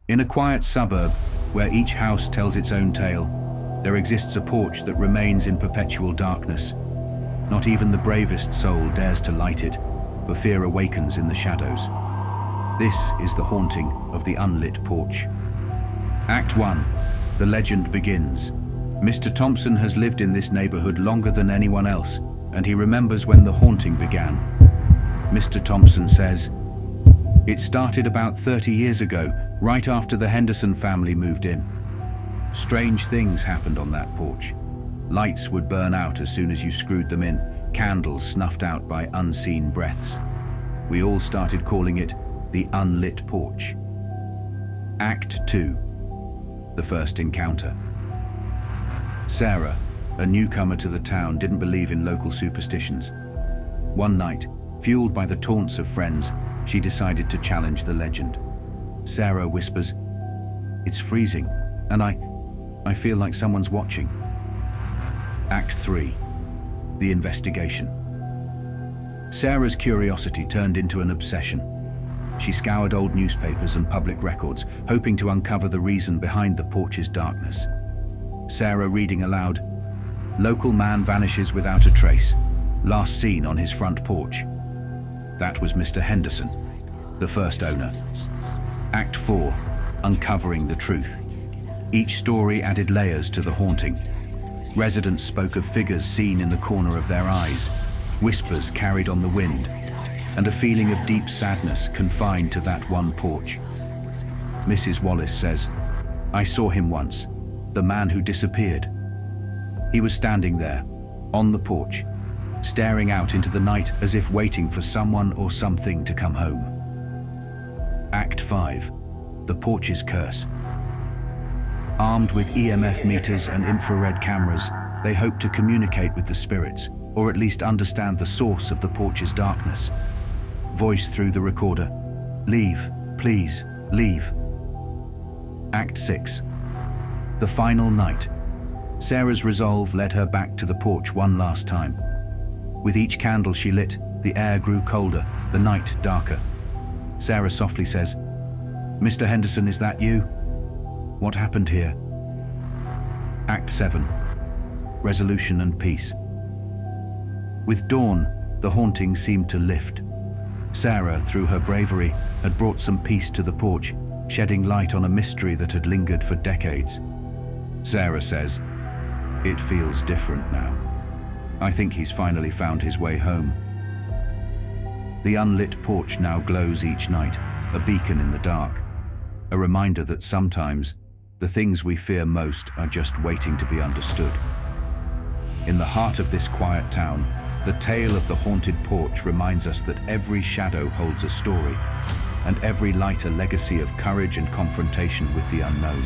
In a quiet suburb, where each house tells its own tale, there exists a porch that remains in perpetual darkness. Not even the bravest soul dares to light it, for fear awakens in the shadows. This is the haunting of the Unlit Porch. Act 1. The legend begins. Mr. Thompson has lived in this neighborhood longer than anyone else, and he remembers when the haunting began. Mr. Thompson says, "It started about 30 years ago, right after the Henderson family moved in. Strange things happened on that porch. Lights would burn out as soon as you screwed them in, candles snuffed out by unseen breaths. We all started calling it the Unlit Porch." Act 2. The first encounter. Sarah, a newcomer to the town, didn't believe in local superstitions. One night, fueled by the taunts of friends, she decided to challenge the legend. Sarah whispers, "It's freezing, and I feel like someone's watching." Act 3. The investigation. Sarah's curiosity turned into an obsession. She scoured old newspapers and public records, hoping to uncover the reason behind the porch's darkness. Sarah reading aloud, "Local man vanishes without a trace. Last seen on his front porch." That was Mr. Henderson, the first owner. Act 4. Uncovering the truth. Each story added layers to the haunting. Residents spoke of figures seen in the corner of their eyes, whispers carried on the wind, and a feeling of deep sadness confined to that one porch. Mrs. Wallace says, "I saw him once, the man who disappeared. He was standing there, on the porch, staring out into the night as if waiting for someone or something to come home." Act 5. The porch's curse. Armed with EMF meters and infrared cameras, they hope to communicate with the spirits, or at least understand the source of the porch's darkness. Voice through the recorder, "Leave, please, leave." Act 6. The final night. Sarah's resolve led her back to the porch one last time. With each candle she lit, the air grew colder, the night darker. Sarah softly says, "Mr. Henderson, is that you? What happened here?" Act 7. Resolution and peace. With dawn, the haunting seemed to lift. Sarah, through her bravery, had brought some peace to the porch, shedding light on a mystery that had lingered for decades. Sarah says, "It feels different now. I think he's finally found his way home." The unlit porch now glows each night, a beacon in the dark, a reminder that sometimes the things we fear most are just waiting to be understood. In the heart of this quiet town, the tale of the haunted porch reminds us that every shadow holds a story, and every light a legacy of courage and confrontation with the unknown.